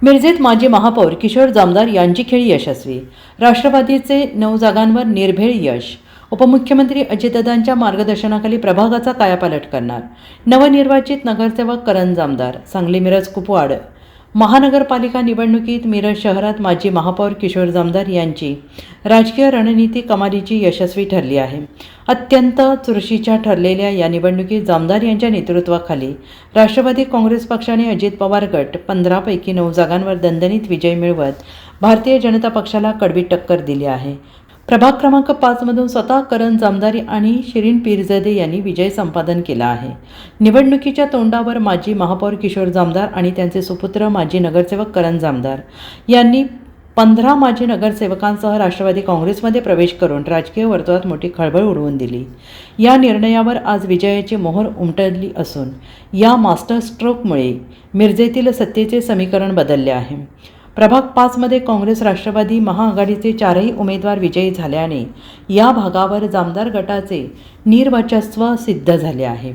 मिरजेत माजी महापौर किशोर जामदार यांची खेळी यशस्वी. राष्ट्रवादीचे 9 जागांवर निर्भेळ यश. उपमुख्यमंत्री अजितदादांच्या मार्गदर्शनाखाली प्रभागाचा कायापालट करणार. नवनिर्वाचित नगरसेवक करण जामदार. सांगली मिरज कुपवाड महानगरपालिका निवडणुकीत मिरज शहरात माजी महापौर किशोर जामदार यांची राजकीय रणनीती कमालीची यशस्वी ठरली आहे. अत्यंत चुरशीच्या ठरलेल्या या निवडणुकीत जामदार यांच्या नेतृत्वाखाली राष्ट्रवादी काँग्रेस पक्षाने अजित पवार गट 15 पैकी 9 जागांवर दणदणीत विजय मिळवत भारतीय जनता पक्षाला कडवी टक्कर दिली आहे. प्रभाग क्रमांक 5 मधून स्वतः करण जामदार आणि शिरीन पीरजादे यांनी विजय संपादन केला आहे. निवडणुकीच्या तोंडावर माजी महापौर किशोर जामदार आणि त्यांचे सुपुत्र माजी नगरसेवक करण जामदार यांनी 15 माजी नगरसेवकांसह राष्ट्रवादी काँग्रेसमध्ये प्रवेश करून राजकीय वर्तुळात मोठी खळबळ उडवून दिली. या निर्णयावर आज विजयाची मोहर उमटली असून या मास्टर स्ट्रोकमुळे मिरजेतील सत्तेचे समीकरण बदलले आहे. प्रभाग 5 मध्ये काँग्रेस राष्ट्रवादी महाआघाडीचे 4ही उमेदवार विजयी झाल्याने या भागावर जामदार गटाचे निर्वर्चस्व सिद्ध झाले आहे.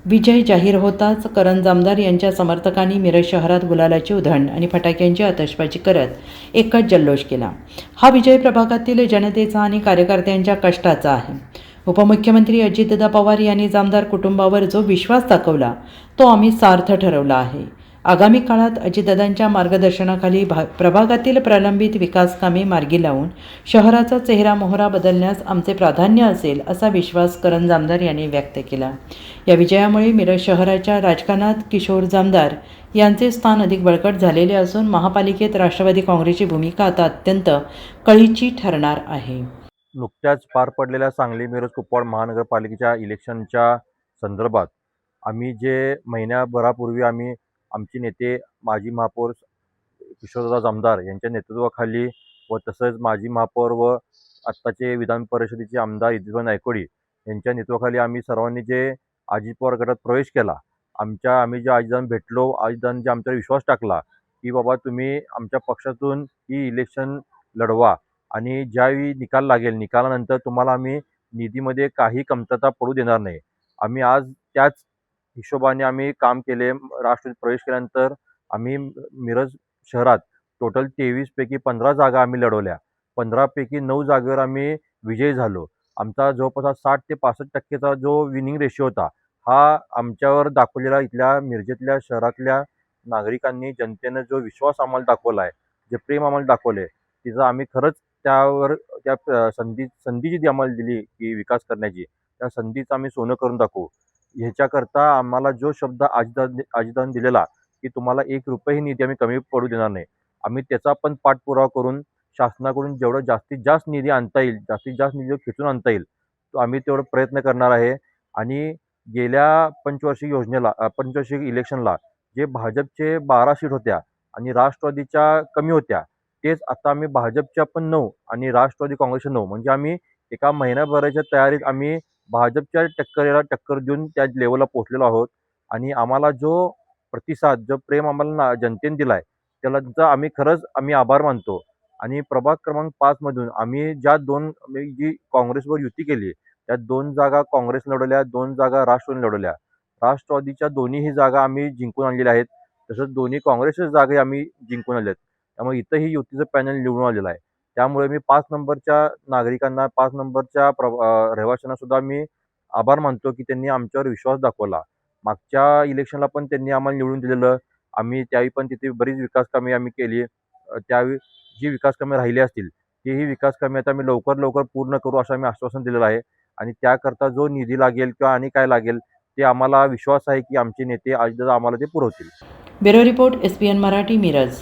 विजय जाहीर होताच करण जामदार यांच्या समर्थकांनी मिरज शहरात गुलालाची उधळण आणि फटाक्यांची आतषबाजी करत एकच जल्लोष केला. हा विजय प्रभागातील जनतेचा आणि कार्यकर्त्यांच्या कष्टाचा आहे. उपमुख्यमंत्री अजितदादा पवार यांनी जामदार कुटुंबावर जो विश्वास दाखवला तो आम्ही सार्थ ठरवला आहे. आगामी काळात अजितदादांच्या मार्गदर्शनाखाली प्रभागातील प्रलंबित विकास कामे मार्गी लावून शहराचा चेहरा मोहरा बदलण्यास आमचे प्राधान्य असेल असा विश्वास करण जामदार यांनी व्यक्त केला. या विजयामुळे मिरज शहराच्या राजकारणात किशोर जामदार यांचे स्थान अधिक बळकट झालेले असून महापालिकेत राष्ट्रवादी काँग्रेसची भूमिका आता अत्यंत कळीची ठरणार आहे. नुकत्याच पार पडलेल्या सांगली मिरज कुपवाड महानगरपालिकेच्या इलेक्शनच्या संदर्भात आम्ही जे महिन्याभरापूर्वी आमचे नेते माजी महापौर किशोरदादा जामदार यांच्या नेतृत्वाखाली व तसंच माजी महापौर व आत्ताचे विधान परिषदेचे आमदार इद्रिस नायकोडी यांच्या नेतृत्वाखाली आम्ही सर्वांनी जे अजित पवार गटात प्रवेश केला, आम्ही जे अजितदादांना भेटलो, अजितदादांनी जे आमच्यावर विश्वास टाकला की बाबा तुम्ही आमच्या पक्षातून ही इलेक्शन लढवा आणि ज्यावेळी निकाल लागेल निकालानंतर तुम्हाला आम्ही निधीमध्ये काही कमतरता पडू देणार नाही. आम्ही आज त्याच हिशोबाने आम्ही काम केले. राष्ट्रवादीत प्रवेश केल्यानंतर आम्ही मिरज शहरात टोटल 23 पैकी 15 जागा आम्ही लढवल्या. 15 पैकी 9 जागेवर आम्ही विजयी झालो. आमचा जवळपास 60 ते 65% जो विनिंग रेशिओ होता हा आमच्यावर दाखवलेला इथल्या मिरजेतल्या शहरातल्या नागरिकांनी जनतेनं जो विश्वास आम्हाला दाखवला आहे, जे प्रेम आम्हाला दाखवलं आहे, तिचं आम्ही खरंच त्यावर त्या संधी जी आम्हाला दिली की विकास करण्याची, त्या संधीचं आम्ही सोनं करून दाखवू. ह्याच्याकरता आम्हाला जो शब्द अजितदादांनी दिलेला की तुम्हाला ₹1ही निधी आम्ही कमी पडू देणार नाही, आम्ही त्याचा पण पाठपुरावा करून शासनाकडून जेवढं जास्तीत जास्त निधी आणता येईल, जास्तीत जास्त निधी खेचून आणता येईल, तो आम्ही तेवढा प्रयत्न करणार आहे. आणि गेल्या पंचवार्षिक इलेक्शनला जे भाजपचे 12 सीट होत्या आणि राष्ट्रवादीच्या कमी होत्या, तेच आता आम्ही भाजपच्या पण 9 आणि राष्ट्रवादी काँग्रेसच्या 9 म्हणजे आम्ही एका महिन्याभराच्या तयारीत आम्ही भाजपच्या टक्कर देऊन त्या लेवलला पोहोचलेलो आहोत. आणि आम्हाला जो प्रतिसाद, जो प्रेम आम्हाला जनतेने दिला आहे, त्याचा आम्ही आभार मानतो. आणि प्रभाग क्रमांक 5 मधून आम्ही जी काँग्रेसवर युती केली, त्या 2 जागा काँग्रेस लढवल्या, 2 जागा राष्ट्रवादीने लढवल्या. राष्ट्रवादीच्या दोन्हीही जागा आम्ही जिंकून आणलेल्या आहेत. तसंच दोन्ही काँग्रेसच्या जागा आम्ही जिंकून आल्या आहेत. त्यामुळे इथंही युतीचं पॅनल निवडून आलेलं आहे. त्यामुळे मी 5 नंबरच्या नागरिकांना, 5 नंबरच्या रहिवाशांना सुद्धा मी आभार मानतो की त्यांनी आमच्यावर विश्वास दाखवला. मागच्या इलेक्शनला पण त्यांनी आम्हाला निवडून दिलेलं. आम्ही त्यावेळी पण तिथे बरीच विकास कामे आम्ही केली. त्यावेळी जी विकास कामे राहिली असतील तीही विकास कामे आता आम्ही लवकर पूर्ण करू असं आम्ही आश्वासन दिलेलं आहे. आणि त्याकरता जो निधी लागेल किंवा आणि काय लागेल ते आम्हाला विश्वास आहे की आमचे नेते अजितदादा आम्हाला ते पुरवतील. Bureau report, SPN Marathi, Miraj.